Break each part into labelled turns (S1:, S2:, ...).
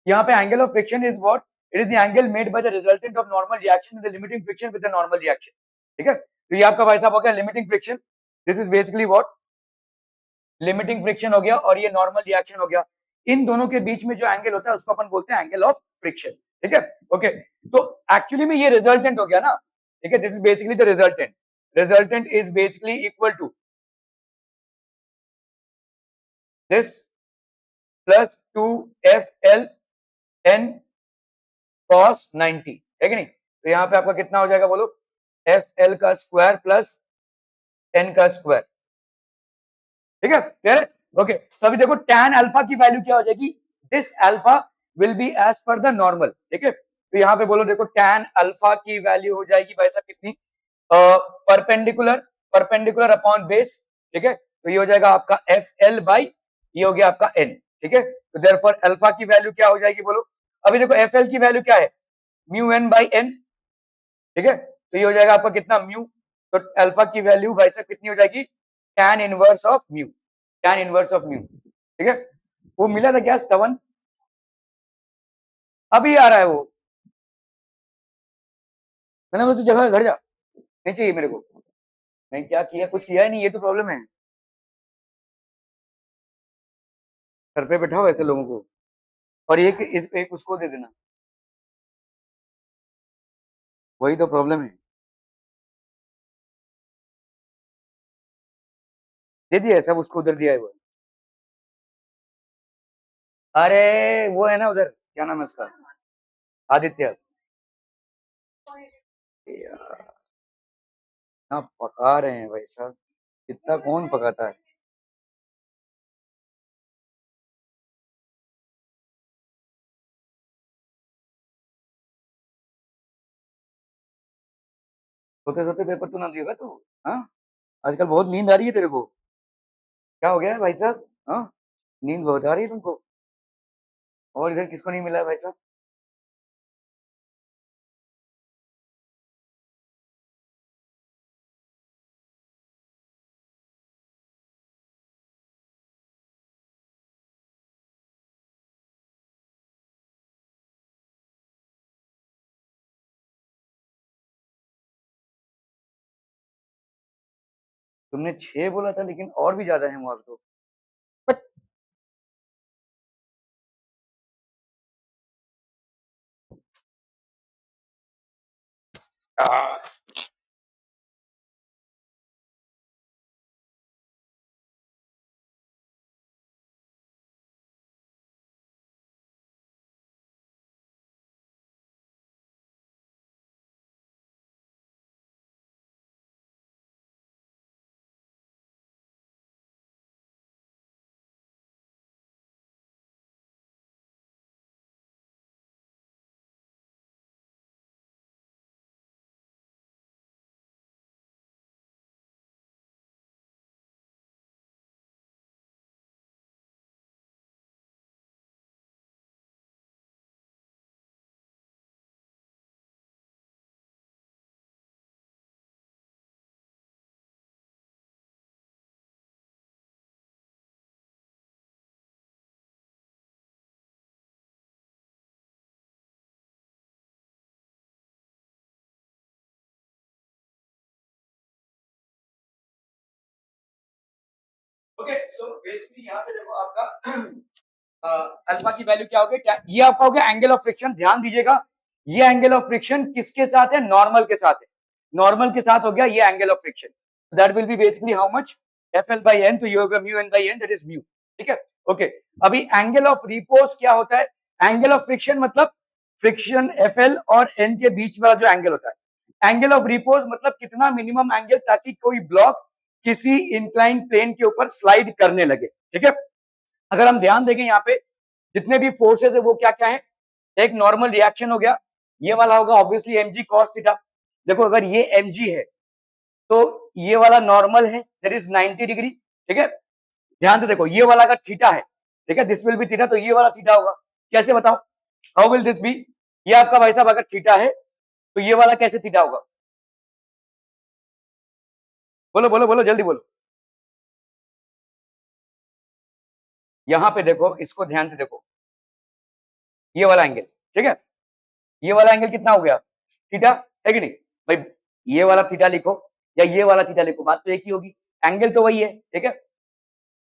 S1: यहाँ पे angle of friction is what, it is the angle made by the resultant of normal reaction with the limiting friction with the normal reaction. ठीक है, तो ये आपका भाई साहब हो गया limiting friction, this is basically what, limiting friction हो गया, और ये नॉर्मल रिएक्शन हो गया। इन दोनों के बीच में जो एंगल होता है उसको अपन बोलते हैं एंगल ऑफ फ्रिक्शन। ठीक है, ओके, तो एक्चुअली में ये रिजल्टेंट हो गया ना। ठीक है, this is basically the resultant, resultant is basically equal to this plus 2 FL n cos 90, है कि नहीं? तो यहाँ पे आपका कितना हो जाएगा बोलो, FL का स्क्वायर प्लस n का स्क्वायर। ठीक है, क्लियर है? ओके, तो अभी देखो tan अल्फा की वैल्यू क्या हो जाएगी, this alpha will be as per the normal. ठीक है, तो यहाँ पे बोलो देखो tan अल्फा की वैल्यू हो जाएगी भाई साहब कितनी, परपेंडिकुलर, परपेंडिकुलर अपॉन बेस। ठीक है, तो ये हो जाएगा आपका FL बाई, ये हो गया आपका n। ठीक है, तो देयरफॉर अल्फा की वैल्यू क्या हो जाएगी बोलो, अभी देखो FL की वैल्यू क्या है, म्यू n बाई n। ठीक है, तो ये हो जाएगा आपका कितना म्यू, तो अल्फा की वैल्यू भाई साहब कितनी हो जाएगी, tan inverse of mu, tan inverse of mu. ठीक है, वो मिला था क्या स्तवन, अभी आ रहा है वो, मैंने बोला तू जगह घर जा, नहीं चाहिए मेरे को। नहीं, क्या किया, कुछ किया ही नहीं, ये तो प्रॉब्लम है, सर पे बैठाओ ऐसे लोगों को, और एक उसको दे देना, वही तो प्रॉब्लम है। दे दिया है सब, उसको उधर दिया है वो। अरे वो है ना उधर, क्या नाम है उसका, आदित्य। यार, इतना पका रहे हैं भाई साहब, इतना कौन पकाता है। सोते सोते पेपर तो ना दिएगा तू, हाँ? आजकल बहुत नींद आ रही है तेरे को, क्या हो गया है भाई साहब, हाँ? नींद बहुत आ रही है तुमको, और इधर किसको नहीं मिला है भाई साहब? तुमने 6 बोला था, लेकिन और भी ज्यादा है मार्क्स तो। बट ओके, सो बेसिकली यहाँ पे देखो आपका अल्फा की वैल्यू क्या हो गई, क्या ये आपका हो गया एंगल ऑफ फ्रिक्शन। ध्यान दीजिएगा, ये एंगल ऑफ फ्रिक्शन किसके साथ है, नॉर्मल के साथ है, नॉर्मल के साथ हो गया ये angle of friction. That will B basically how much, FL by n, तो ये होगा mu n by n, that is mu. ठीक है, ओके, अभी एंगल ऑफ रिपोज क्या होता है, एंगल ऑफ फ्रिक्शन मतलब फ्रिक्शन FL और n के बीच वाला जो एंगल होता है, एंगल ऑफ रिपोज मतलब कितना मिनिमम एंगल ताकि कोई ब्लॉक किसी इंक्लाइन प्लेन के ऊपर स्लाइड करने लगे। ठीक है, अगर हम ध्यान देंगे यहाँ पे जितने भी फोर्सेस है वो क्या क्या है, एक नॉर्मल रिएक्शन हो गया, ये वाला होगा ऑब्वियसली mg cos थीटा। देखो अगर ये mg है तो ये वाला नॉर्मल है, दैट इज 90 डिग्री। ठीक है, ध्यान से देखो, ये वाला अगर थीटा है, ठीक है, दिस विल बी थीटा, तो ये वाला थीटा होगा, कैसे बताओ, हाउ विल दिस बी, ये आपका भाई साहब अगर थीटा है तो ये वाला कैसे थीटा होगा, बोलो बोलो बोलो जल्दी बोलो। यहाँ पे देखो, इसको ध्यान से देखो, ये वाला एंगल, ठीक है, ये वाला एंगल कितना हो गया, थीटा, है कि नहीं भाई, ये वाला थीटा लिखो या ये वाला थीटा लिखो, बात तो एक ही होगी, एंगल तो वही है, ठीक है।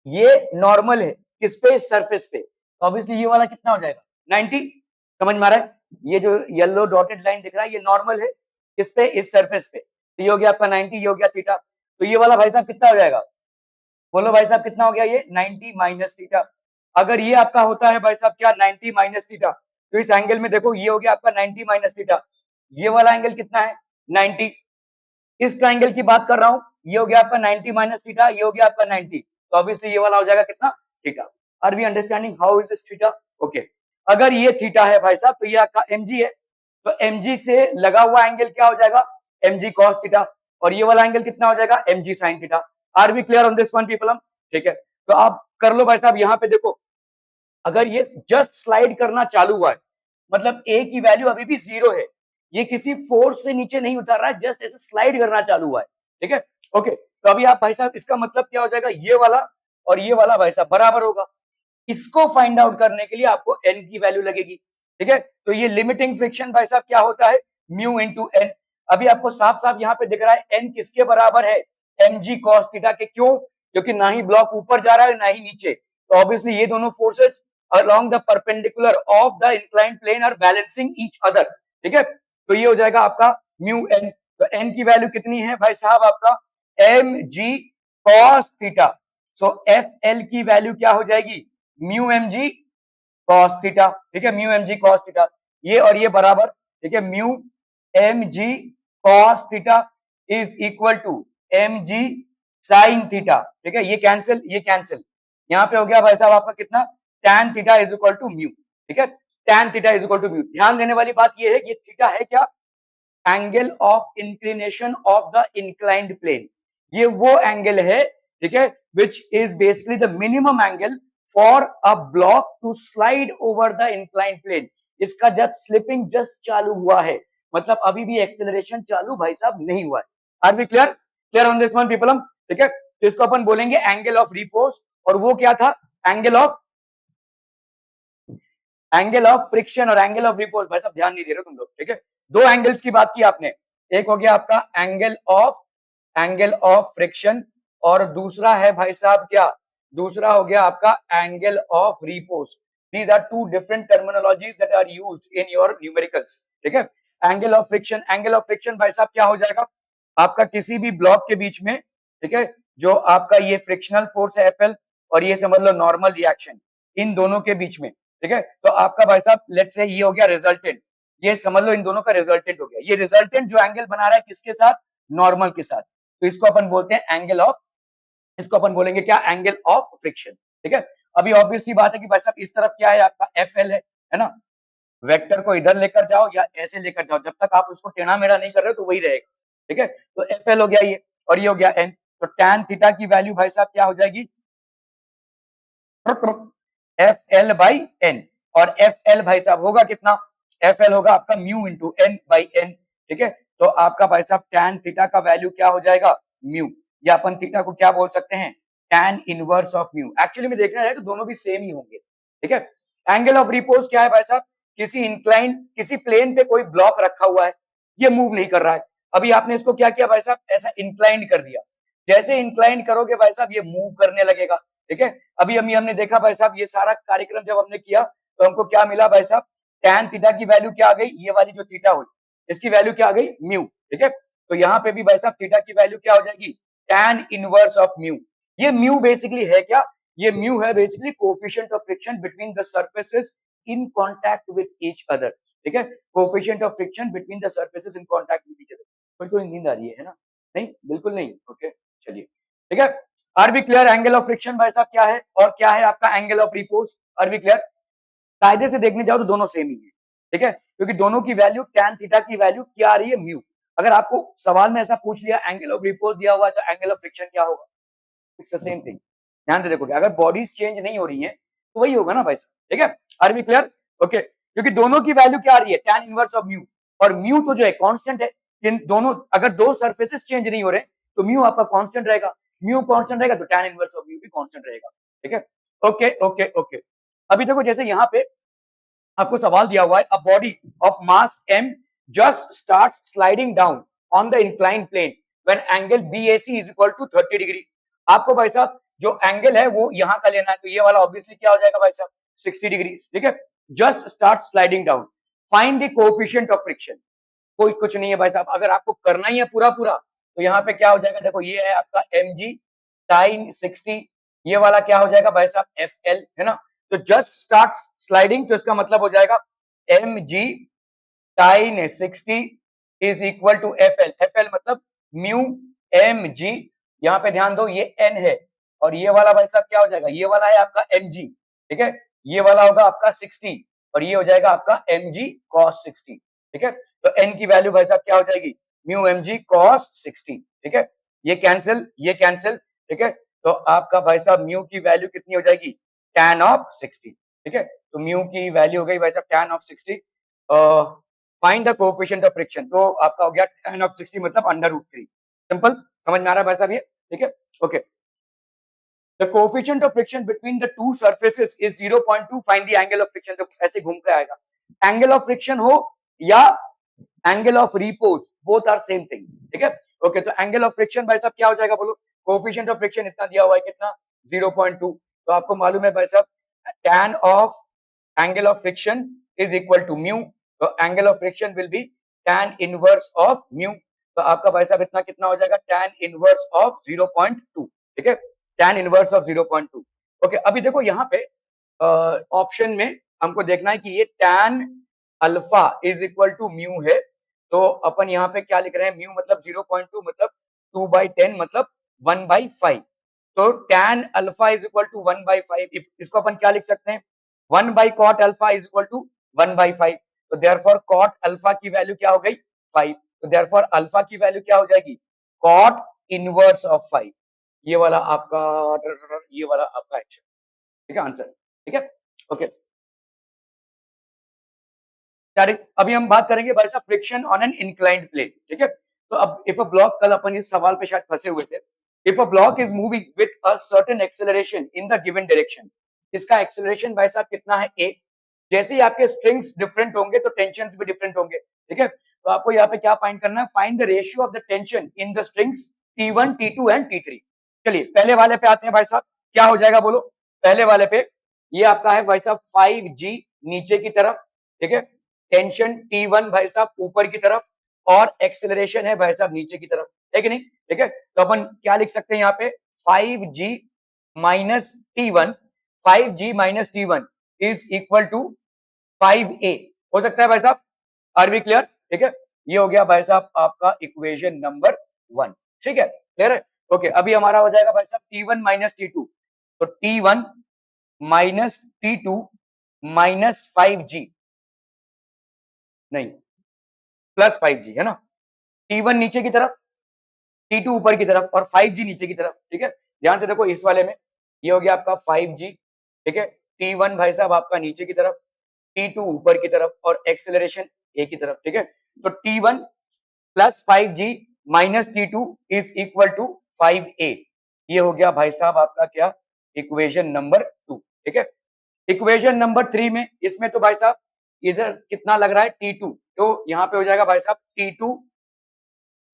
S1: ये नॉर्मल है किस पे, सरफेस पे, तो ऑब्वियसली ये वाला कितना हो जाएगा 90, समझ में आ रहा है, ये जो येलो डॉटेड लाइन दिख रहा है ये नॉर्मल है किस पे, इस सरफेस पे, तो ये हो गया आपका 90, ये हो गया थीटा, तो ये वाला भाई साहब कितना हो जाएगा, बोलो भाई साहब कितना हो गया, ये 90 माइनस थीटा। अगर ये आपका होता है भाई साहब क्या 90 माइनस थीटा, तो इस एंगल में देखो ये हो गया आपका 90 माइनस थीटा, ये वाला एंगल कितना है 90, इस ट्राइंगल की बात कर रहा हूं, ये हो गया आपका 90 माइनस थीटा, ये हो गया आपका 90, तो ऑब्वियसली ये वाला हो जाएगा कितना, theta. Are we understanding how is this theta, okay. अगर ये थीटा है भाई साहब तो ये आपका mg है, तो mg से लगा हुआ एंगल क्या हो जाएगा, mg cos थीटा, और ये वाला एंगल कितना हो जाएगा mg sin theta. Are we clear on this one people, ठीक है, तो आप कर लो भाई साहब, यहाँ पे देखो अगर ये जस्ट स्लाइड करना चालू हुआ है, मतलब ए की वैल्यू अभी भी 0 है, ये किसी फोर्स से नीचे नहीं उतर रहा है, जस्ट ऐसे स्लाइड करना चालू हुआ है, ठीक है, ओके। तो अभी आप भाई साहब इसका मतलब क्या हो जाएगा, ये वाला और ये वाला भाई साहब बराबर होगा, इसको फाइंड आउट करने के लिए आपको एन की वैल्यू लगेगी, ठीक है, तो ये लिमिटिंग फ्रिक्शन भाई साहब क्या होता है, म्यू इंटू एन। अभी आपको साफ साफ यहाँ पे दिख रहा है एन किसके बराबर है, mg cos थीटा के, क्यों, क्योंकि ना ही ब्लॉक ऊपर जा रहा है ना ही नीचे, तो ऑब्वियसली ये दोनों forces along the perpendicular of the inclined plane are balancing each other, ठीक है, तो ये हो जाएगा आपका म्यू एन, तो एन की वैल्यू कितनी है भाई साहब आपका mg cos theta, so F L की वैल्यू क्या हो जाएगी, mu M G cos theta, ठीक है, mu M G cos theta, ये और ये बराबर, ठीक है, mu M G cos theta is equal to M G sine theta, ठीक है, ये कैंसिल, ये कैंसिल, यहाँ पे हो गया भाई साहब आपका कितना, tan theta is equal to mu, ठीक है, tan theta is equal to mu. ध्यान देने वाली बात ये है, ये थीटा है क्या, angle of inclination of the inclined plane, ये वो एंगल है, ठीक है, which is basically the minimum angle for a block to slide over the inclined plane. इसका जस्ट स्लिपिंग जस्ट चालू हुआ है, मतलब अभी भी एक्सेलरेशन चालू भाई साहब नहीं हुआ है। Are we clear, clear on this one people, ठीक है, तो इसको अपन बोलेंगे एंगल ऑफ रिपोज, और वो क्या था, एंगल ऑफ फ्रिक्शन और एंगल ऑफ रिपोज, भाई साहब ध्यान नहीं दे रहे तुम लोग, ठीक है, दो एंगल्स की बात की आपने, एक हो गया आपका एंगल ऑफ फ्रिक्शन, और दूसरा है भाई साहब क्या, दूसरा हो गया आपका angle of repose. These are two different terminologies that are used in your numericals, ठीक है। एंगल ऑफ फ्रिक्शन भाई साहब क्या हो जाएगा, आपका किसी भी ब्लॉक के बीच में, ठीक है, जो आपका ये फ्रिक्शनल फोर्स है एफ एल, और ये समझ लो नॉर्मल रिएक्शन, इन दोनों के बीच में, ठीक है, तो आपका भाई साहब लेट्स से ये हो गया रिजल्टेंट, ये समझ लो इन दोनों का रिजल्टेंट हो गया, ये रिजल्टेंट जो एंगल बना रहा है किसके साथ, नॉर्मल के साथ, तो इसको अपन बोलते हैं एंगल ऑफ, इसको अपन बोलेंगे क्या, एंगल ऑफ फ्रिक्शन, ठीक है। अभी ऑब्वियस सी बात है कि भाई साहब इस तरफ क्या है आपका एफ एल है ना, वेक्टर को इधर लेकर जाओ या ऐसे लेकर जाओ, जब तक आप उसको टेढ़ा मेढ़ा नहीं कर रहे हो तो वही रहेगा, ठीक है, तो एफ एल हो गया ये, और ये हो गया एन, तो tan थीटा की वैल्यू भाई साहब क्या हो जाएगी, एफ एल बाई एन, और एफ एल भाई साहब होगा कितना, एफ एल होगा आपका mu into N by N, ठीक है, तो आपका भाई साहब tan थीटा का वैल्यू क्या हो जाएगा, म्यू, या अपन थीटा को क्या बोल सकते हैं, tan inverse of mu, actually में देखना है तो दोनों भी सेम ही होंगे, ठीक है। एंगल ऑफ रिपोज क्या है भाई साहब, किसी इंक्लाइन, किसी प्लेन पे कोई ब्लॉक रखा हुआ है, ये मूव नहीं कर रहा है, अभी आपने इसको क्या किया भाई साहब, ऐसा इंक्लाइंड कर दिया, जैसे इंक्लाइंड करोगे भाई साहब ये मूव करने लगेगा, ठीक है। अभी हमने देखा भाई साहब ये सारा कार्यक्रम जब हमने किया तो हमको क्या मिला भाई साहब, tan थीटा की वैल्यू क्या आ गई, ये वाली जो थीटा हुई इसकी वैल्यू क्या आ गई, म्यू, ठीक है, तो यहाँ पे भी भाई साहब थीटा की वैल्यू क्या हो जाएगी, tan इनवर्स ऑफ म्यू। ये म्यू बेसिकली है क्या, ये म्यू है basically coefficient of friction between the surfaces in contact with each other, ठीक है, coefficient of friction between the surfaces in contact with each other. कोई नींद आ रही है ना, नहीं बिल्कुल नहीं, ओके चलिए, ठीक है। Are be clear, angle of friction भाई साहब क्या है, और क्या है आपका angle of repose, are be clear. कायदे से देखने जाओ तो दोनों सेम ही है, ठीक है, क्योंकि दोनों की वैल्यू tan थीटा की वैल्यू क्या आ रही है, म्यू। अगर आपको सवाल में ऐसा पूछ लिया एंगल ऑफ रिपोज दिया हुआ है तो एंगल ऑफ फ्रिक्शन क्या होगा, इट्स द सेम थिंग। ध्यान से देखोगे अगर बॉडीज चेंज नहीं हो रही है तो वही होगा ना भाई साहब, ठीक है, आर बी क्लियर, ओके, क्योंकि दोनों की वैल्यू क्या आ रही है, tan इनवर्स ऑफ म्यू, और म्यू तो जो है कांस्टेंट है, इन दोनों अगर दो सरफेसेस चेंज नहीं हो रहे तो म्यू आपका कांस्टेंट रहेगा, म्यू कांस्टेंट रहेगा तो tan इनवर्स ऑफ म्यू भी कांस्टेंट रहेगा, ठीक है, ओके ओके ओके। अभी देखो जैसे यहाँ पे आपको सवाल दिया हुआ है, a body of mass m just start sliding down on the incline plane when angle BAC is equal to 30 degree. आपको भाई साहब जो एंगल है वो यहाँ का लेना है, तो ये वाला ऑब्वियसली क्या हो जाएगा भाई साहब 60 डिग्री। ठीक है, just start sliding down, find the coefficient of friction. कोई कुछ नहीं है भाई साहब, अगर आपको करना ही है पूरा पूरा तो यहाँ पे क्या हो जाएगा, देखो ये है आपका mg sin 60, ये वाला क्या हो जाएगा भाई साहब FL, है ना। तो जस्ट स्टार्ट स्लाइडिंग, तो इसका मतलब हो जाएगा mg sin 60 is equal to FL। FL मतलब म्यू mg, यहाँ पे ध्यान दो ये n है, और ये वाला भाई साहब क्या हो जाएगा, ये वाला है आपका mg, ठीक है, ये वाला होगा आपका 60 और ये हो जाएगा आपका mg cos 60। ठीक है, तो n की वैल्यू भाई साहब क्या हो जाएगी, म्यू mg cos 60। ठीक है, ये कैंसिल ये कैंसिल। ठीक है, तो आपका भाई साहब म्यू की वैल्यू कितनी हो जाएगी, tan ऑफ 60। ठीक है, तो म्यू की वैल्यू हो गई भाई साहब tan of 60। Find the coefficient of friction, तो आपका हो गया tan ऑफ 60 मतलब √3। सिंपल, समझ में आ रहा है भाई साहब ये। ठीक है, okay. The coefficient of friction between the two surfaces is 0.2. Find the angle of friction। तो ऐसे घूम के आएगा, एंगल ऑफ फ्रिक्शन हो या angle of repose, both are same things. ठीक है, ओके। तो एंगल ऑफ फ्रिक्शन भाई साहब क्या हो जाएगा बोलो, कोएफिशिएंट ऑफ फ्रिक्शन इतना दिया हुआ है कितना 0.2, तो आपको मालूम है भाई साहब tan of angle of friction is equal to mu, तो angle of friction will be tan inverse of mu, तो आपका भाई साहब इतना कितना हो जाएगा tan इनवर्स ऑफ 0.2। ठीक है, tan इनवर्स ऑफ 0.2। ओके, अभी देखो यहाँ पे ऑप्शन में हमको देखना है कि ये tan alpha is equal to mu है, तो अपन यहाँ पे क्या लिख रहे हैं, म्यू मतलब 0.2 मतलब 2/10 मतलब 1/5, तो tan alpha is equal to 1/5, इसको अपन क्या लिख सकते हैं, 1/cot alpha is equal to 1/5, तो देयरफॉर cot अल्फा की वैल्यू क्या हो गई 5, तो देयरफॉर अल्फा की वैल्यू क्या हो जाएगी cot इनवर्स ऑफ 5। ये वाला आपका ये वाला आपका एक्शन, ठीक है, आंसर। ठीक है, ओके। डायरेक्ट अभी हम बात करेंगे भाई साहब friction on an inclined plane. ठीक है, तो अब इफ अ ब्लॉक, कल अपन इस सवाल पे शायद फंसे हुए थे, if a block is moving with a certain acceleration in the given direction, इसका एक्सेलरेशन भाई साहब कितना है a, जैसे ही आपके स्ट्रिंग्स डिफरेंट होंगे तो टेंशंस भी डिफरेंट होंगे। ठीक है, तो आपको यहाँ पे क्या फाइंड करना है, find the ratio of the tension in the strings T1 T2 and T3। चलिए पहले वाले पे आते हैं भाई साहब, क्या हो जाएगा बोलो, पहले वाले पे ये आपका है भाई साहब 5G नीचे की तरफ। ठीक है, टेंशन T1 भाई साहब ऊपर की तरफ, और एक्सेलरेशन है भाई साहब नीचे की तरफ, है कि नहीं। ठीक है, तो अपन क्या लिख सकते हैं यहाँ पे 5G minus T1, 5G minus T1 is equal to 5A, हो सकता है भाई साहब, आर बी क्लियर। ठीक है, ये हो गया भाई साहब आपका इक्वेशन नंबर 1। ठीक है, क्लियर है, ओके। अभी हमारा हो जाएगा भाई साहब T1 माइनस T2, तो T1 minus T2 minus 5G, नहीं प्लस 5G, है ना। T1 नीचे की तरफ, T2 ऊपर की तरफ और 5G नीचे की तरफ। ठीक है, ध्यान से देखो इस वाले में ये हो गया आपका 5G। ठीक है, T1 भाई साहब आपका नीचे की तरफ, T2 ऊपर की तरफ और एक्सेलरेशन ए की तरफ। ठीक है, तो T1 plus 5G minus T2 is equal to 5A, ये हो गया भाई साहब आपका क्या, इक्वेशन नंबर 2। ठीक है, इक्वेशन नंबर 3 में, इसमें तो भाई साहब इधर कितना लग रहा है T2, तो यहाँ पे हो जाएगा भाई साहब T2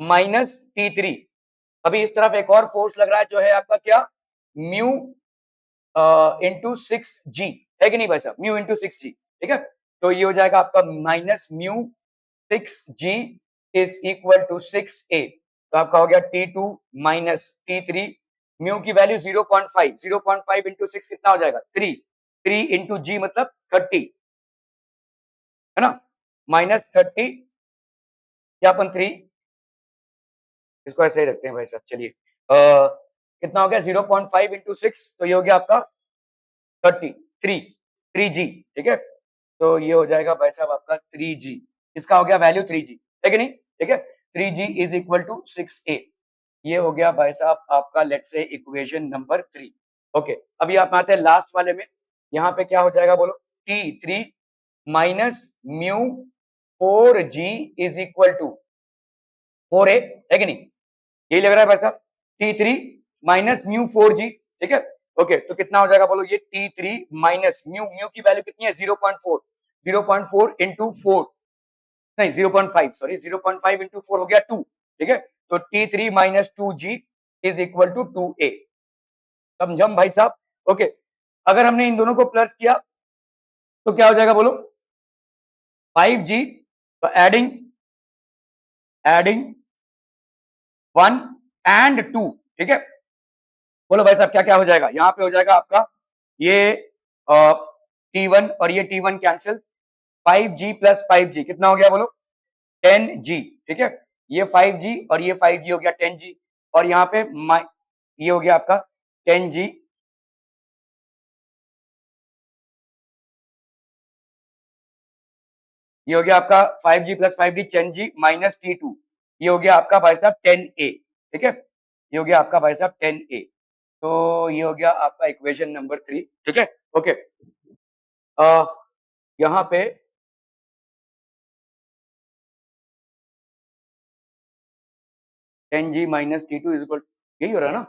S1: माइनस T3। अभी इस तरफ एक और फोर्स लग रहा है जो है आपका क्या, म्यू इंटू 6G, है कि नहीं भाई साहब, म्यू इंटू 6G। ठीक है, तो ये हो जाएगा आपका minus mu 6G is equal to 6A, तो आपका हो गया T2 माइनस T3, म्यू की वैल्यू 0.5, 0.5 इंटू 6 कितना हो जाएगा 3, 3 इंटू G मतलब 30, है ना, माइनस 30 या अपन 3, इसको ऐसे ही रखते हैं भाई साहब। चलिए कितना हो गया 0.5 इंटू 6, तो ये हो गया आपका 33, 3G। ठीक है, तो ये हो जाएगा भाई साहब आपका 3G, इसका हो गया वैल्यू 3G, है कि नहीं। ठीक है, 3G is equal to 6A, ये हो गया भाई साहब आपका let's say equation number 3। Okay, अभी आप आते हैं लास्ट वाले में, यहाँ पे क्या हो जाएगा बोलो, T3 minus mu 4G is equal to 4A, है कि नहीं, यही लग रहा है भाई साहब, T3 माइनस म्यू 4G। ठीक है, ओके, तो कितना हो जाएगा बोलो, ये T3 माइनस म्यू, म्यू की वैल्यू कितनी है 0.4, 0.4 इंटू 4, नहीं 0.5, सॉरी 0.5 इंटू 4 हो गया 2, ठीक है। तो T3 minus 2G is equal to 2A। समझम भाई साहब? ओके, अगर हमने इन दोनों को प्लस किया तो क्या हो जाएगा बोलो? 5G, तो एडिंग एडिंग 1 एंड 2, ठीक है। बोलो भाई साहब क्या क्या हो जाएगा? यहाँ पे हो जाएगा आपका ये T1 और ये T1 cancel, 5G plus 5G कितना हो गया बोलो? 10G, ठीक है। ये 5G और ये 5G हो गया 10G, और यहाँ पे ये हो गया आपका 10G, ये हो गया आपका 5G plus 5G 10G minus T2, ये हो गया आपका भाई साहब 10A, ठीक है। ये हो गया आपका भाई साहब 10A। तो ये हो गया आपका इक्वेशन नंबर 3, ठीक है। ओके, यहाँ पे 10G minus T2 is equal, यही हो रहा है ना?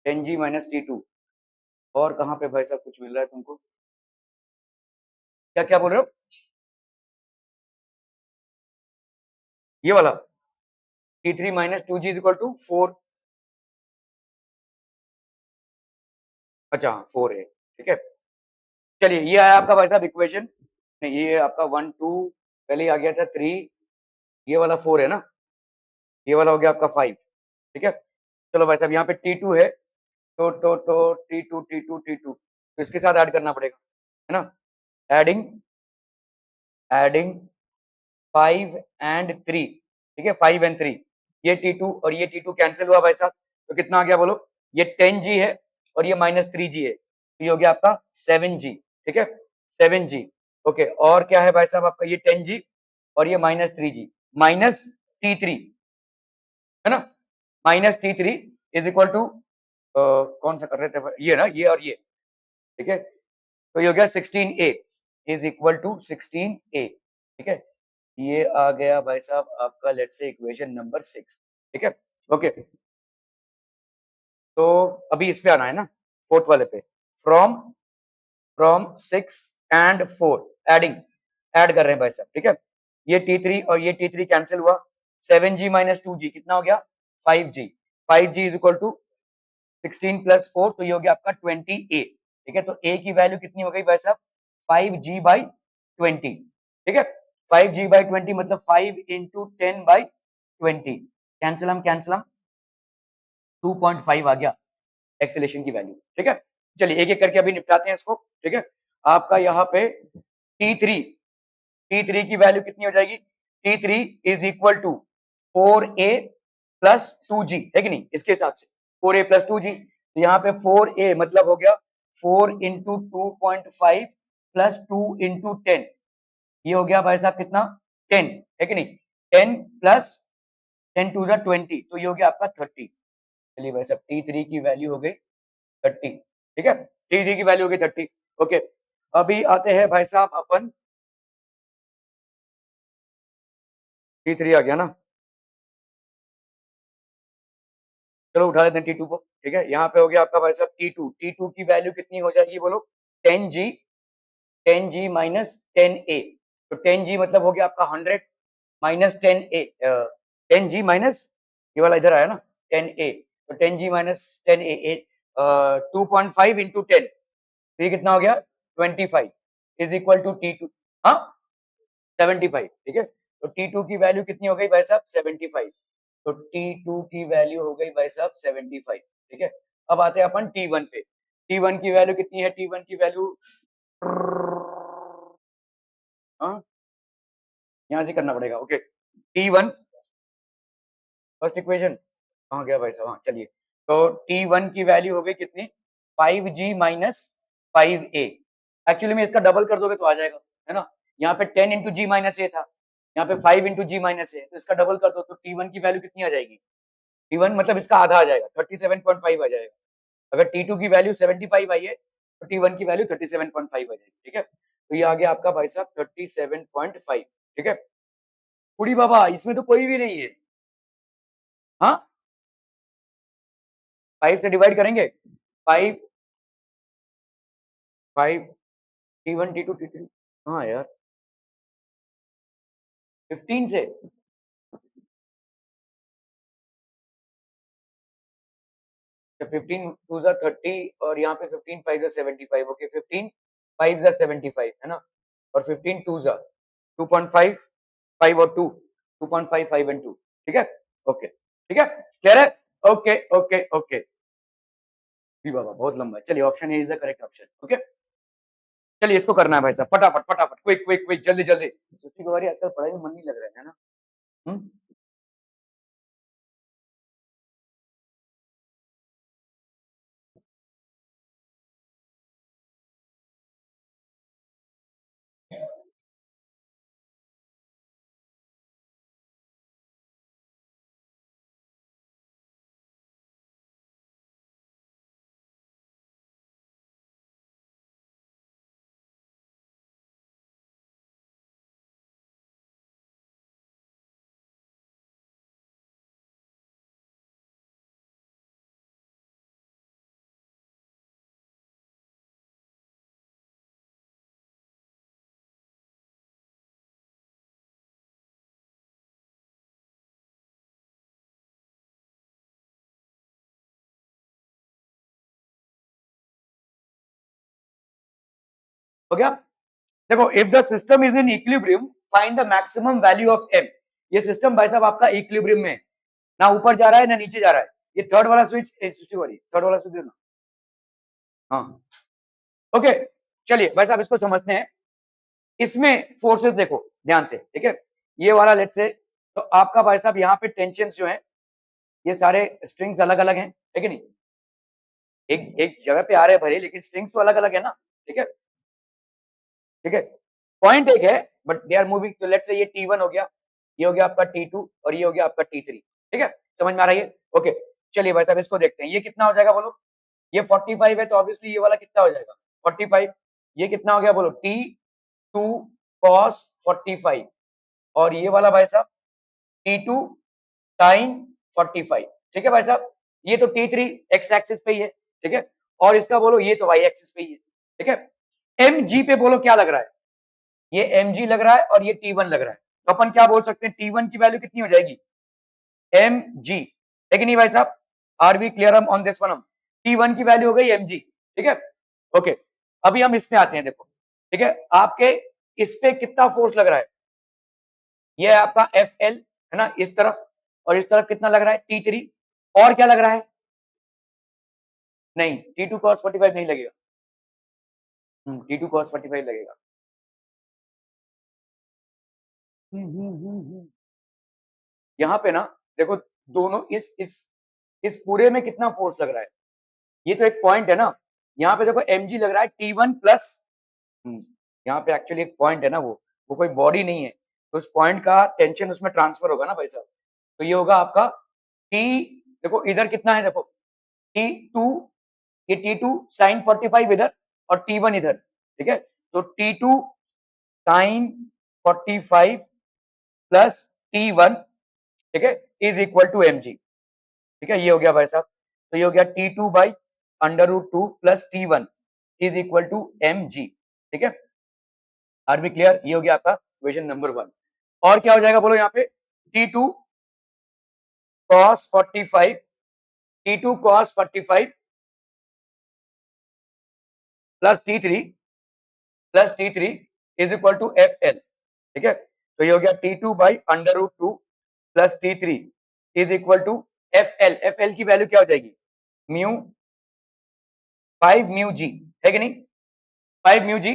S1: 10G माइनस T2, और कहाँ पे भाई साहब कुछ मिल रहा है तुमको? क्या क्या बोल रहे हो? ये वाला T3 minus 2G is equal to 4, अच्छा 4A, ठीक है। चलिए, ये आया आपका भाई साहब इक्वेशन, नहीं ये आपका 1 2, पहले आ गया था 3, ये वाला 4 है ना, ये वाला हो गया आपका 5, ठीक है। चलो भाई साहब यहाँ पे T2 है, तो T2 तो इसके साथ ऐड करना पड़ेगा, है ना। एडिंग एडिंग 5 एंड 3, ठीक है, 5 एंड 3, ये T2 और ये T2 कैंसिल हुआ भाई साहब, तो कितना आ गया बोलो? ये 10G है और ये माइनस 3G है, तो ये हो गया आपका 7G, ठीक है, 7G। ओके, और क्या है भाई साहब आपका? ये 10G और ये माइनस 3G माइनस T3, है ना, minus T3 is equal to, कौन सा कर रहे थे ये ना, ये और ये, ठीक है। तो ये हो गया 16A is equal to 16A, ठीक है। ये आ गया भाई साहब आपका लेट्स से इक्वेशन नंबर 6, ठीक है। ओके, तो अभी इस पे आना है ना, फोर्थ वाले पे, from from 6 and 4, adding add कर रहे हैं भाई साहब, ठीक है। ये T3 और ये T3 कैंसिल हुआ, 7G माइनस 2G कितना हो गया? 5G, 5G is equal to 16 plus 4, तो ये हो गया आपका 20A, ठीक है। तो A की वैल्यू कितनी हो गई भाई साहब? 5G बाई 20, ठीक है। 5G बाई 20 मतलब 5 इंटू 10 बाई 20, कैंसिलम कैंसिलम 2.5 आ गया एक्सेलेरेशन की वैल्यू, ठीक है। चलिए एक एक करके अभी निपटाते हैं इसको, ठीक है। आपका यहाँ पे T3 T3 की वैल्यू कितनी हो जाएगी? T3 is equal to 4A plus 2G, है कि नहीं? इसके हिसाब से 4A प्लस 2G, तो यहाँ पे 4A मतलब हो गया 4 इंटू 2.5 प्लस 2 इंटू 10, ये हो गया भाई साहब कितना? 10, है कि नहीं? 10 प्लस 10 टू जा 20, तो ये हो गया आपका 30। चलिए भाई साहब T3 की वैल्यू हो गई 30, ठीक है। T3 की वैल्यू हो गई 30, ओके। अभी आते हैं भाई साहब अपन, T3 आ गया ना, चलो उठा लेते हैं T2 को, ठीक है। यहाँ पे हो गया आपका भाई साहब T2 की वैल्यू कितनी हो जाएगी बोलो? 10G, 10G माइनस 10A, तो 10G मतलब हो गया आपका 100 माइनस 10A, 10G माइनस ये वाला इधर आया ना 10A, तो 10G माइनस 10A, 2.5 इंटू 10, तो ये कितना हो गया? 25 इज इक्वल टू T2, हाँ 75, ठीक है। तो T2 की वैल्यू कितनी हो गई भाई साहब? 75, तो T2 की वैल्यू हो गई भाई साहब 75, ठीक है। अब आते हैं अपन T1 पे, T1 की वैल्यू कितनी है? T1 की वैल्यू, हाँ यहाँ से करना पड़ेगा, ओके। T1 फर्स्ट इक्वेशन कहाँ गया भाई साहब? हाँ चलिए, तो T1 की वैल्यू हो गई कितनी? 5G माइनस 5A, एक्चुअली में इसका डबल कर दोगे तो आ जाएगा, है ना। यहाँ पे 10 इंटू जी माइनस ए था, यहाँ पे 5 इंटू जी माइनस ए, तो इसका डबल कर दो तो T1 की वैल्यू कितनी आ जाएगी? T1 मतलब इसका आधा आ जाएगा, 37.5 आ जाएगा। अगर T2 की वैल्यू 75 आई है तो T1 की वैल्यू 37.5 आ जाएगी, ठीक है। तो ये आ गया आपका भाई साहब 37.5, ठीक है। कुड़ी बाबा इसमें तो कोई भी नहीं है, हाँ 5 से डिवाइड करेंगे, 5 5 T1 T2 T3, हाँ यार 15 से, तो 15 टू जा 30 और यहाँ पे 15 5 जा 75, ओके 15 5 जा 75 है ना, और 15 टू जा 2.5, 5 और 2 2.5 5 एंड 2, ठीक है, ओके ठीक है, क्लियर है, ओके ओके ओके, जी बाबा बहुत लंबा है, चलिए option A is the correct option, okay, चलिए इसको करना है भाई साहब, फटाफट फटाफट, क्विक क्विक क्विक, जल्दी जल्दी, सुस्ती कुमारी आजकल पढ़ाई में मन नहीं लग रहा है ना, हम्म, हो गया, देखो if the system is in equilibrium find the maximum value of M, ये सिस्टम भाई साहब आपका इक्विलिब्रियम में है, ना ऊपर जा रहा है ना नीचे जा रहा है, ये थर्ड वाला स्विच, थर्ड वाला स्विच ना, हाँ ओके, चलिए भाई साहब इसको समझते हैं, इसमें फोर्सेस देखो ध्यान से, ठीक है, ये वाला लेट से, तो आपका भाई साहब यहाँ पे टेंशन जो है ये सारे स्ट्रिंग्स अलग अलग हैं, है कि नहीं, एक एक जगह पे आ रहे हैं भले, लेकिन स्ट्रिंग्स तो अलग अलग है ना, ठीक है, ठीक है, पॉइंट एक है बट दे आर मूविंग, तो लेट्स से ये T1 हो गया, ये हो गया आपका T2 और ये हो गया आपका T3, ठीक है, समझ में आ रहा है, ओके, चलिए भाई साहब इसको देखते हैं, ये कितना हो जाएगा बोलो, ये 45 है तो ऑब्वियसली ये वाला कितना हो जाएगा 45, ये कितना हो गया बोलो T2 cos 45, और ये वाला भाई साहब T2 sin 45, ठीक है भाई साहब, ये तो T3 एक्स एक्सिस पे ही है, ठीक है, और इसका बोलो ये तो वाई एक्सिस पे ही है, ठीक है, एम जी पे बोलो क्या लग रहा है, ये एम जी लग रहा है और ये T1 लग रहा है, तो अपन क्या बोल सकते हैं T1 की वैल्यू कितनी हो जाएगी एम जी, है कि नहीं भाई साहब, are we clear on this one, T1 की वैल्यू हो गई एम जी, ठीक है, ओके, अभी हम इसमें आते हैं, देखो ठीक है, आपके इस पे कितना फोर्स लग रहा है, ये है आपका एफ एल है ना, इस तरफ, और इस तरफ कितना लग रहा है T3, और क्या लग रहा है, नहीं T2 cos 45 नहीं लगेगा, T2 cos 45 लगेगा, यहाँ पे ना देखो, दोनों इस पूरे में कितना फोर्स लग रहा है, ये तो एक पॉइंट है ना, यहाँ पे देखो mg लग रहा है T1 प्लस, यहाँ पे एक्चुअली एक पॉइंट है ना, वो कोई बॉडी नहीं है, तो उस पॉइंट का टेंशन उसमें ट्रांसफर होगा ना भाई साहब, तो ये होगा आपका T, देखो इधर कितना है, देखो T2, ये T2 sin 45 इधर और T1 इधर, ठीक है, तो T2 sin 45 प्लस T1, ठीक है, इज इक्वल टू mg, ठीक है, ये हो गया भाई साहब, तो ये हो गया T2 by √2 plus T1 is equal to mg, ठीक है, आर बी क्लियर, ये हो गया आपका क्वेश्चन नंबर 1, और क्या हो जाएगा बोलो यहाँ पे T2 cos 45, T2 cos 45 plus T3 is equal to F L, ठीक है, तो ये हो गया T2 by √2 plus T3 is equal to F L की वैल्यू क्या हो जाएगी म्यू 5 म्यू जी, है कि नहीं, 5 म्यू जी,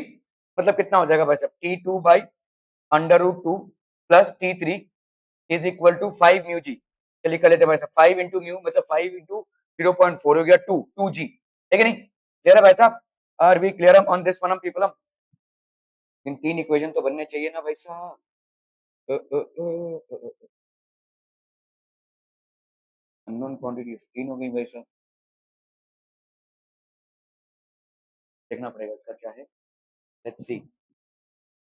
S1: मतलब कितना हो जाएगा भाई साहब T2 by √2 plus T3 is equal to 5 mu g, चलिए कर लेते हैं भाई साहब, 5 इंटू म्यू मतलब 5 इंटू 0.4 हो गया 2 जी, है कि नहीं, क्लियर है भाई साहब, are we clear on this one people, इन तीन इक्वेशन तो बनने चाहिए ना भाई साहब, अननोन क्वांटिटीज तीन हो गई भाई साहब, देखना पड़ेगा इसका क्या है, let's see,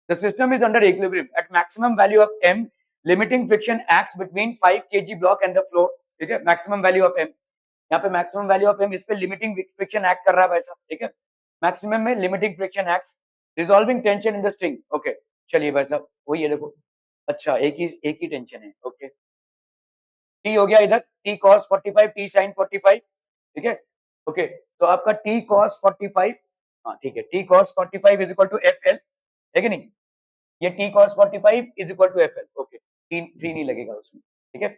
S1: the system is under equilibrium at maximum value of m, limiting friction acts between 5 kg block and the floor, ठीक है, maximum value of m, यहाँ पे maximum value of m, इस पे limiting friction act कर रहा है भाई साहब, ठीक है, maximum में limiting friction acts resolving tension in the string. Okay, चलिए भाई साहब वही है देखो। अच्छा, एक ही टेंशन है। ओके, टी हो गया इधर, टी कॉस 45, टी साइन 45, ठीक है। ओके, तो आपका टी कॉस 45, हाँ ठीक है, T cos 45 is equal to F L, है कि नहीं? ये T cos 45 is equal to F L. Okay, three नहीं लगेगा उसमें, ठीक है।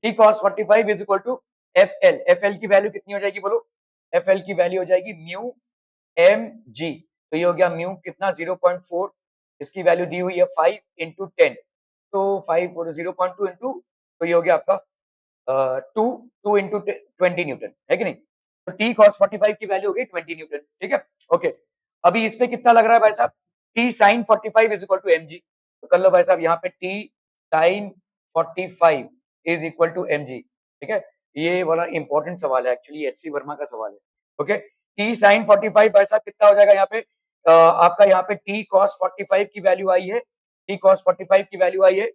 S1: T cos 45 is equal to F L. F L की वैल्यू कितनी हो जाएगी बोलो? एफ एल की वैल्यू हो जाएगी म्यू एम जी। तो ये हो गया म्यू कितना 0.4, इसकी वैल्यू दी हुई है 5 इंटू 10, तो 5 और 0.2 इंटू, तो ये हो गया आपका टू टू इंटू 20 न्यूटन, है कि नहीं? तो टी कॉस 45 की वैल्यू हो गई 20 न्यूटन, ठीक है। ओके, अभी इस पे कितना लग रहा है भाई साहब? T sine 45 is equal to M G. तो कर लो भाई साहब, यहाँ पे T sine 45 is equal to M G, ठीक है। ये वाला इंपॉर्टेंट सवाल है एक्चुअली, एच सी वर्मा का सवाल है। ओके, टी साइन 45 भाई साहब कितना हो जाएगा यहाँ पे? आपका यहाँ पे टी कॉस 45 की वैल्यू आई है, टी कॉस 45 की वैल्यू आई है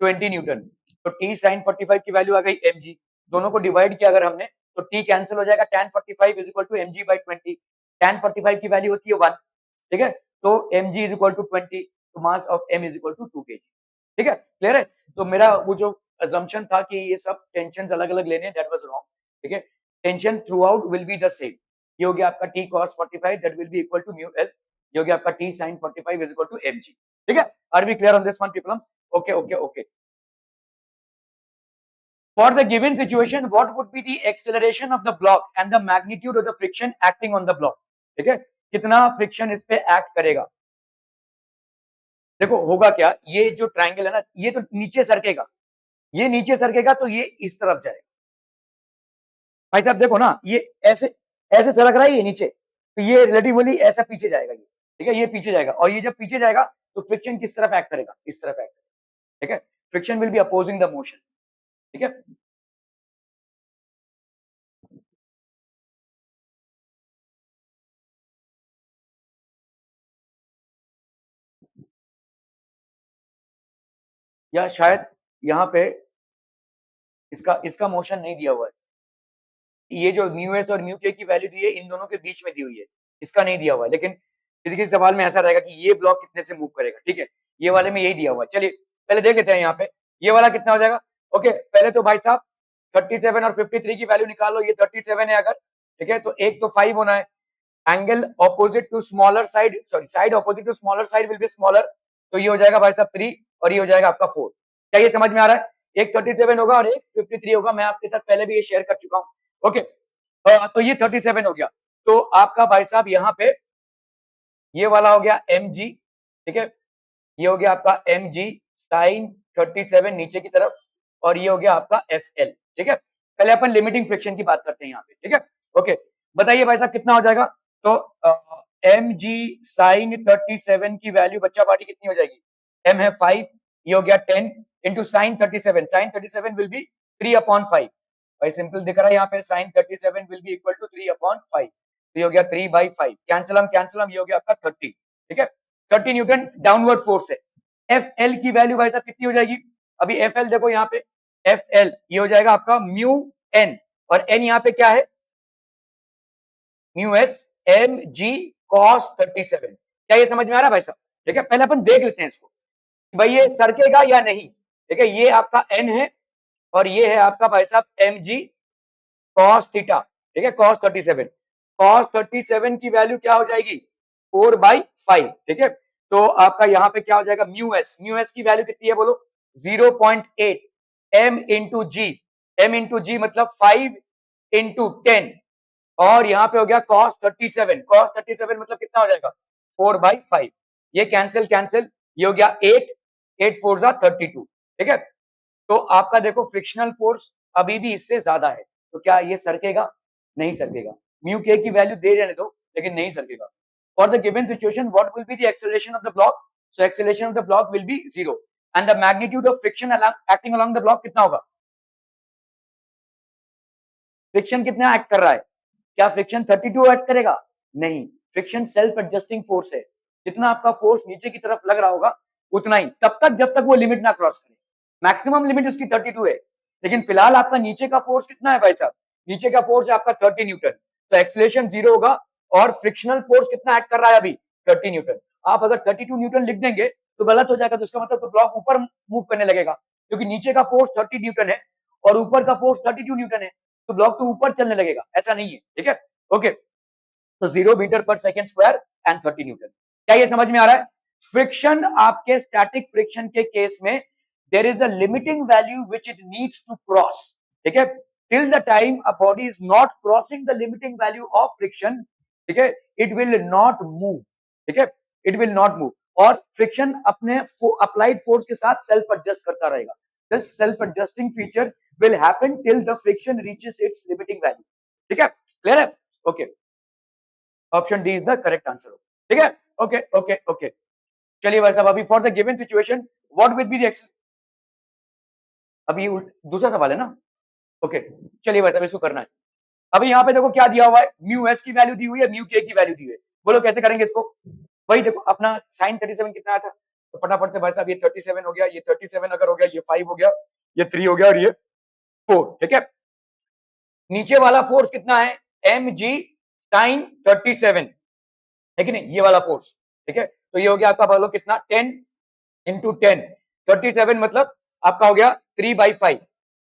S1: 20 न्यूटन। तो टी साइन 45 की वैल्यू आ गई एम जी। दोनों को डिवाइड किया अगर हमने, तो टी कैंसिल हो जाएगा, tan 45 is equal to M G by 20। tan 45 की वैल्यू होती है 1, ठीक है। तो M G is equal to 20, तो mass of M is equal to 2 kg, ठीक है। क्लियर है? तो मेरा वो जो assumption था कि ये सब टेंशन अलग अलग लेने, दैट वाज रॉन्ग, ठीक है। Tension throughout will be the same. ये हो गया आपका T cos 45 that will be equal to mu L. ये हो गया आपका T sine 45 is equal to M G, ठीक है। Are we clear on this one people? Okay okay okay. For the given situation, what would be the acceleration of the block and the magnitude of the friction acting on the block? ठीक है, कितना friction इस पे act करेगा? देखो होगा क्या, ये जो ट्रायंगल है ना, ये तो नीचे सरकेगा, ये नीचे सरकेगा तो ये इस तरफ जाएगा। भाई साहब देखो ना, ये ऐसे ऐसे सरक रहा है ये नीचे, तो ये रिलेटिवली ऐसा पीछे जाएगा ये, ठीक है, ये पीछे जाएगा, और ये जब पीछे जाएगा तो फ्रिक्शन किस तरफ एक्ट करेगा? इस तरफ एक्ट करेगा, ठीक है। Friction will B opposing the motion, ठीक है। या शायद यहाँ पे इसका इसका मोशन नहीं दिया हुआ है, ये जो म्यू एस और म्यू के की वैल्यू दी है इन दोनों के बीच में दी हुई है, इसका नहीं दिया हुआ है। लेकिन किसी किसी सवाल में ऐसा रहेगा कि ये ब्लॉक कितने से मूव करेगा, ठीक है, ये वाले में यही दिया हुआ है। चलिए पहले देख लेते हैं यहाँ पे ये वाला कितना हो जाएगा। ओके, पहले तो भाई साहब 37 और 53 की वैल्यू निकाल लो। ये 37 है अगर, ठीक है, तो एक तो 5 होना है। Angle opposite to smaller side, sorry side opposite to smaller side will be smaller, तो ये हो जाएगा भाई साहब 3 और ये हो जाएगा आपका 4। क्या ये समझ में आ रहा है? एक 37 होगा और एक 53 होगा, मैं आपके साथ पहले भी ये शेयर कर चुका हूँ। ओके, तो ये 37 हो गया। तो आपका भाई साहब यहाँ पे ये वाला हो गया एम जी, ठीक है, ये हो गया आपका एम जी साइन 37 नीचे की तरफ, और ये हो गया आपका एफ एल, ठीक है। पहले अपन लिमिटिंग फ्रिक्शन की बात करते हैं यहाँ पे, ठीक है। ओके, बताइए भाई साहब कितना हो जाएगा? तो एम जी साइन 37 की वैल्यू बच्चा पार्टी कितनी हो जाएगी? एम है 5, ये हो गया 10 into sine 37, sine 37 will be 3/5। भाई सिंपल दिख रहा है यहाँ पे, sine 37 will be equal to 3/5, तो ये हो गया 3/5, कैंसिल हम, ये हो गया आपका 30, ठीक है। 30 न्यूटन डाउनवर्ड फोर्स है। एफ एल की वैल्यू भाई साहब कितनी हो जाएगी? अभी एफ एल देखो यहाँ पे, एफ एल ये हो जाएगा आपका म्यू एन, और एन यहाँ पे क्या है? Mu S M G cos 37। क्या ये समझ में आ रहा है भाई साहब? ठीक है, पहले अपन देख लेते हैं इसको, भाई ये सरकेगा या नहीं, ठीक है। ये आपका एन है और ये है आपका भाई साहब एम जी कॉस थीटा, ठीक है, कॉस 37। कॉस 37 की वैल्यू क्या हो जाएगी? 4/5, ठीक है। तो आपका यहाँ पे क्या हो जाएगा? म्यू एस की वैल्यू कितनी है बोलो? 0.8 एम इंटू जी, एम इंटू जी मतलब 5 इंटू 10, और यहाँ पे हो गया cos 37, cos 37 मतलब कितना हो जाएगा? 4/5। ये कैंसिल कैंसिल, ये हो गया 8, 8 4 जा 32, ठीक है। तो आपका देखो फ्रिक्शनल फोर्स अभी भी इससे ज्यादा है, तो क्या ये सरकेगा? नहीं सरकेगा। म्यू के की वैल्यू दे रहने दो, लेकिन नहीं सरकेगा। For the given situation what will be the acceleration of the block? So acceleration of the block will be 0 and the magnitude of friction acting along the block कितना होगा? फ्रिक्शन कितना एक्ट कर रहा है? क्या फ्रिक्शन 32 एक्ट करेगा? नहीं, friction self adjusting force है। जितना आपका फोर्स नीचे की तरफ लग रहा होगा उतना ही, तब तक जब तक वो लिमिट ना क्रॉस करे। मैक्सिमम लिमिट उसकी 32 है, लेकिन फिलहाल आपका नीचे का फोर्स कितना है भाई साहब? नीचे का फोर्स है आपका 30 न्यूटन, तो एक्सेलरेशन 0 होगा, और फ्रिक्शनल फोर्स कितना एक्ट कर रहा है अभी? 30 न्यूटन। आप अगर 32 न्यूटन लिख देंगे तो गलत हो जाएगा, तो इसका मतलब तो ब्लॉक ऊपर मूव करने लगेगा, क्योंकि नीचे का फोर्स 30 न्यूटन है और ऊपर का फोर्स 32 न्यूटन है, तो ब्लॉक तो ऊपर चलने लगेगा, ऐसा नहीं है, ठीक है। ओके, तो 0 मीटर पर सेकेंड स्क्वायर एंड 30 न्यूटन। क्या ये समझ में आ रहा है? फ्रिक्शन, आपके स्टैटिक फ्रिक्शन के केस में there is a limiting value which it needs to cross, ठीक है। Till the time a body is not crossing the limiting value of friction, ठीक है, इट विल नॉट मूव, ठीक है, it will not move. और friction अपने applied force के साथ सेल्फ एडजस्ट करता रहेगा। This self adjusting feature will happen till the friction reaches its limiting value, ठीक है, क्लियर है? Okay, option D is the correct answer, ठीक है। ओके ओके ओके, चलिए भाई साहब, अभी for the given situation what will be the, अभी दूसरा सवाल है ना। ओके, चलिए भाई साहब, इसको करना है। अभी यहाँ पे देखो क्या दिया हुआ है, म्यू एस की वैल्यू दी हुई है, म्यू के की वैल्यू दी हुई है। बोलो कैसे करेंगे इसको? वही देखो, अपना साइन 37 कितना आया था, तो फटाफट से भाई साहब ये 37 हो गया, ये 37 अगर हो गया, ये 5 हो गया, ये 3 हो गया और ये 4, ठीक है। नीचे वाला फोर्स कितना है, एम जी साइन 37, है कि नहीं, ये वाला फोर्स, ठीक है। तो ये हो गया आपका, बोलो कितना, 10 × 10, 37 मतलब आपका हो गया 3/5,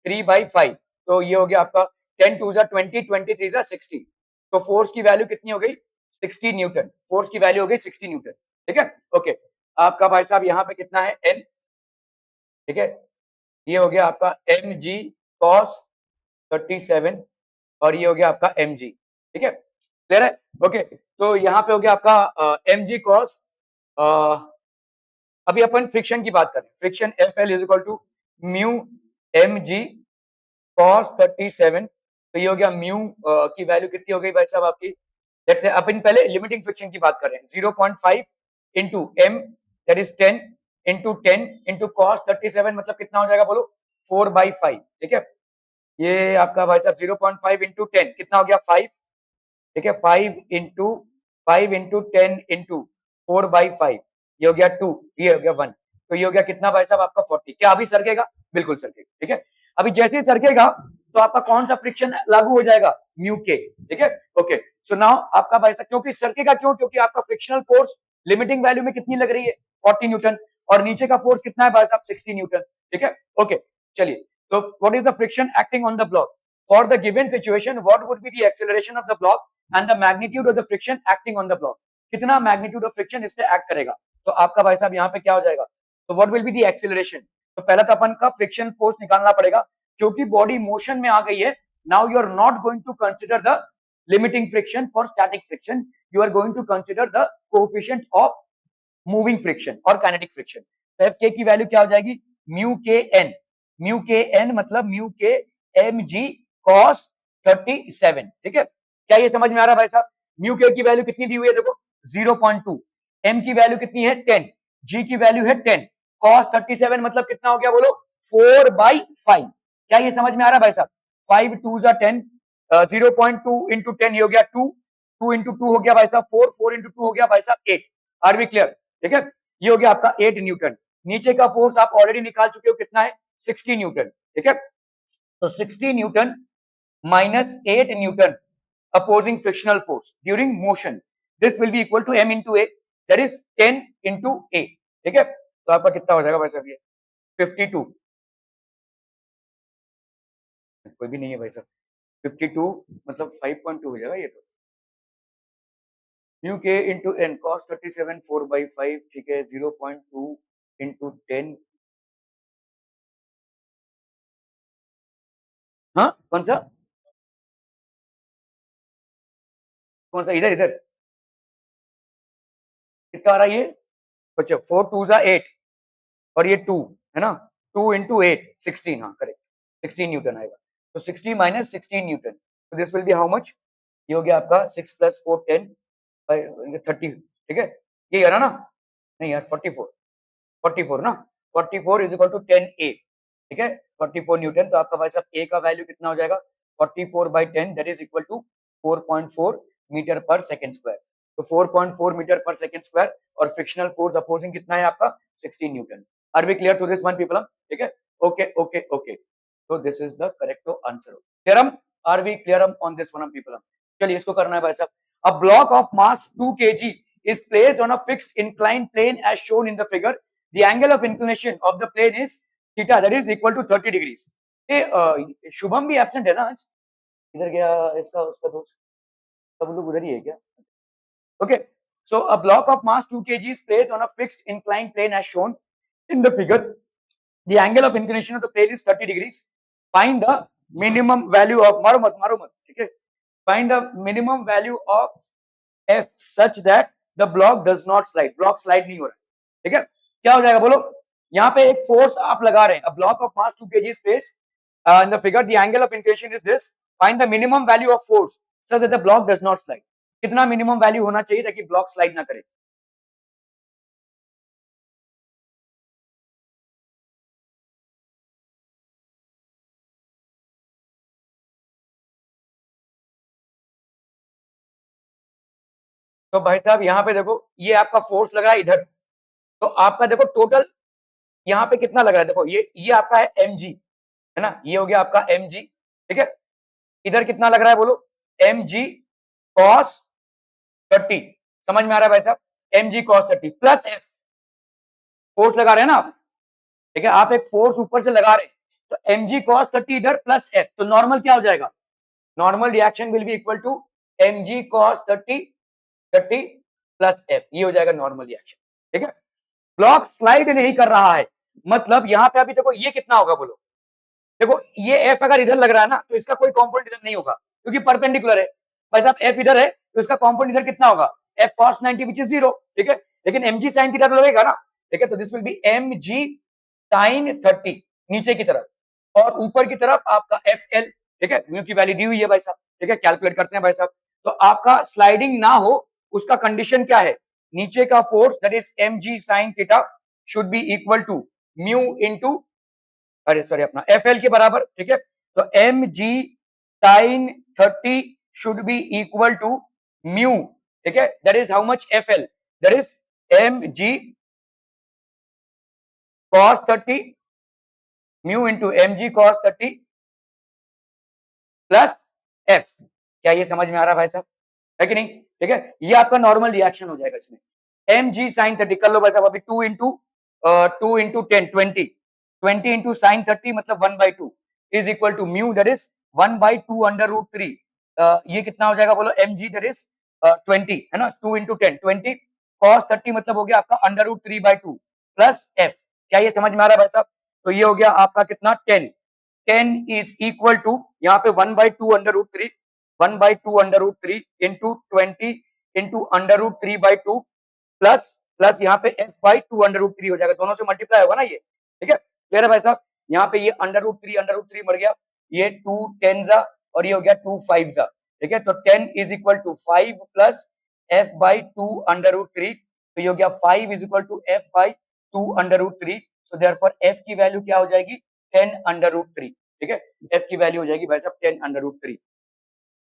S1: 3/5, तो ये हो गया आपका 10 × 2 = 20, 20 × 3 = 60, तो फोर्स की वैल्यू कितनी हो गई, 60 न्यूटन, फोर्स की वैल्यू हो गई 60 न्यूटन, ठीक है। ओके, आपका भाई साहब यहाँ पे कितना है, एन, ठीक है, ये हो गया आपका एम जी कॉस 37 और ये हो गया आपका एम जी, ठीक है, क्लियर है? ओके, तो यहाँ पे हो गया आपका एम जी कॉस, अभी अपन फ्रिक्शन की बात करें, friction F L is equal to mu M G cos 37, तो ये हो गया म्यू की वैल्यू कितनी हो गई भाई साहब आपकी, जैसे अपन पहले लिमिटिंग फ्रिक्शन की बात कर रहे हैं, 0.5 into M, that is 10 into 10 into cos 37 मतलब कितना हो जाएगा, बोलो 4/5, ठीक है। ये आपका भाई साहब 0.5 इंटू 10 कितना हो गया, 5, ठीक है, 5 इंटू 10 इंटू 4/5, ये हो गया 2, ये हो गया 1, तो ये हो गया कितना भाई साहब आपका 40। क्या अभी सरकेगा? बिल्कुल सरकेगा, ठीक है। अभी जैसे ही सरकेगा तो आपका कौन सा फ्रिक्शन लागू हो जाएगा, म्यू के, ठीक है। ओके, सो नाउ आपका भाई साहब, क्योंकि सरकेगा क्यों, क्योंकि आपका फ्रिक्शनल फोर्स लिमिटिंग वैल्यू में कितनी लग रही है, 40 न्यूटन, और नीचे का फोर्स कितना है भाई साहब, 60 न्यूटन, ठीक है। ओके, चलिए, तो what is the friction acting on the block for the given situation, what would be the acceleration of the block and the magnitude of the friction acting on the block, कितना magnitude of friction इस पे act करेगा, तो आपका भाई साहब यहाँ पे क्या हो जाएगा, तो what will be the acceleration, तो पहला तो अपन का फ्रिक्शन फोर्स निकालना पड़ेगा, क्योंकि बॉडी मोशन में आ गई है। Now you are not going to consider the limiting friction for static friction, you are going to consider the coefficient of moving friction और काइनेटिक फ्रिक्शन। तो एफ के की वैल्यू क्या हो जाएगी, mu K N, mu K N मतलब mu K M G cos 37, ठीक है। क्या ये समझ में आ रहा है भाई साहब? म्यू के की वैल्यू कितनी दी हुई है, देखो 0.2, एम की वैल्यू कितनी है 10, जी की वैल्यू है 10, कॉस 37 मतलब कितना हो गया, बोलो 4/5। क्या ये समझ में आ रहा है भाई साहब? 5 2 10, 0.2 इंटू 10 ये हो गया 2, 2 इंटू 2 हो गया भाई साहब 4, 4 इंटू 2 हो गया भाई साहब 8। Are we clear? ठीक है, ये हो गया आपका 8 न्यूटन। नीचे का फोर्स आप ऑलरेडी निकाल चुके हो, कितना है 60 न्यूटन, ठीक है। तो 60 Newton minus 8 Newton opposing frictional force during motion, this will be equal to m into a, that is 10 into a, ठीक है। तो आपका कितना हो जाएगा भाई साहब, ये 52, कोई भी नहीं है भाई साहब, 52 मतलब 5.2 हो जाएगा ये तो, म्यू के इंटू एन कॉस 37 4/5, ठीक है, 0.2 इंटू 10, हाँ कौन सा, इधर इधर कितना आ रहा है ये, अच्छा 4 2 8 और ये 2 है ना, 2 इंटू 8 16, हाँ करेक्ट, 16 न्यूटन आएगा। तो 60 माइनस 16 न्यूटन, तो this will be how much, ये हो गया आपका 6 + 4 10 30, ठीक है, ये है ना, नहीं यार 44, 44 ना, 44 इज इक्वल टू 10 ए, ठीक है, 44 न्यूटन। तो आपका भाई साहब ए का वैल्यू कितना हो जाएगा, 44/10 that is equal to 4.4 meter per second square. तो 4.4 मीटर पर सेकंड स्क्वायर, और फ्रिक्शनल फोर्स अपोजिंग कितना है आपका 16 newton. Are we clear to this one people? ठीक है, ओके ओके ओके, तो this is the correct answer. Clear? Are we clear on this one people? चलिए इसको करना है भाई साहब। A block of mass 2 kg is placed on a fixed inclined plane as shown in the figure, the angle of inclination of the plane is theta, that is equal to 30 degrees. Shubham भी absent है ना आज? इधर गया इसका उसका दोस्त, सब लोग उधर ही है क्या? Okay, so a block of mass 2 kg is placed on a fixed inclined plane as shown in the figure. The angle of inclination of the plane is 30 degrees. Find the minimum value of मारो मत ठीक है. Find the minimum value of f such that the block does not slide. Block slide नहीं हो रहा है, ठीक है? क्या हो जाएगा बोलो? यहाँ पे एक फोर्स आप लगा रहे हैं. A block of mass 2 kg is placed in the figure. The angle of inclination is this. Find the minimum value of force such that the block does not slide. कितना मिनिमम वैल्यू होना चाहिए ताकि block slide ना करे? तो भाई साहब यहाँ पे देखो, ये आपका फोर्स लगा है इधर, तो आपका देखो टोटल यहाँ पे कितना लग रहा है. देखो ये आपका है mg, है ना? ये हो गया आपका mg, ठीक है? इधर कितना लग रहा है बोलो? mg cos 30. समझ में आ रहा है भाई साहब? mg cos 30 plus f, force लगा रहे हैं ना आप, ठीक है? आप एक फोर्स ऊपर से लगा रहे हैं, तो mg cos 30 इधर प्लस f, तो नॉर्मल क्या हो जाएगा? Normal reaction will be equal to mg cos 30 plus f, ये हो जाएगा नॉर्मल रिएक्शन, ठीक है? ब्लॉक स्लाइड नहीं कर रहा है, मतलब यहाँ पे अभी देखो ये कितना होगा बोलो? देखो ये f अगर इधर लग रहा है ना, तो इसका कोई कंपोनेंट इधर नहीं होगा क्योंकि परपेंडिकुलर है. भाई साहब f इधर है तो इसका कंपोनेंट इधर कितना होगा? f cos 90 which is 0, ठीक है? लेकिन mg sin थीटा तो लगेगा ना, ठीक है? तो this will be mg sin 30 नीचे की तरफ, और ऊपर की तरफ आपका fl, ठीक है? म्यू की वैल्यू दी हुई है भाई साहब, ठीक है? कैलकुलेट करते हैं भाई साहब. तो आपका स्लाइडिंग ना हो उसका कंडीशन क्या है? नीचे का force that is mg sin theta should be equal to mu into, अरे सॉरी, अपना fl के बराबर, ठीक है? तो mg sin 30 should be equal to mu, ठीक है? That is how much fl, that is mg cos 30 mu into mg cos 30 plus f. क्या ये समझ में आ रहा है भाई साहब? है कि नहीं? ठीक है, ये आपका नॉर्मल रिएक्शन हो जाएगा इसमें. mg sin 30 कर लो भाई साहब, अभी 2 इंटू 10 20 इंटू साइन 30 मतलब 1/2 is equal to mu that is 1/2 under root 3. ये कितना हो जाएगा बोलो? mg दैट इज 20, है ना? 2 इंटू 10 20 cos 30 मतलब हो गया आपका अंडर रूट 3/2 प्लस f. क्या ये समझ में आ रहा है भाई साहब? तो ये हो गया आपका कितना? 10 इज इक्वल टू यहाँ पे 1/2 under root 3, 1/2 under root 3 into 20 into under root 3/2 plus यहाँ पे f बाई 2 अंडर रूट 3 हो जाएगा, दोनों से मल्टीप्लाई होगा ना ये, ठीक है? क्लियर है भाई साहब? यहाँ पे ये अंडर रूट 3 मर गया, ये 2 10 जा और ये हो गया 2 5 जा, ठीक है? तो 10 is equal to 5 plus f by 2 under root 3, तो ये हो गया 5 is equal to f by 2 under root 3. So therefore f की वैल्यू क्या हो जाएगी? 10 अंडर रूट 3, ठीक है? f की वैल्यू हो जाएगी भाई साहब 10 under root 3.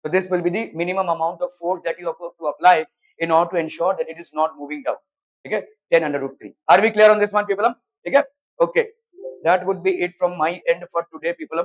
S1: So this will be the minimum amount of force that you have to apply in order to ensure that it is not moving down. Okay, 10 under root 3. Are we clear on this one, people? Okay, that would be it from my end for today, people.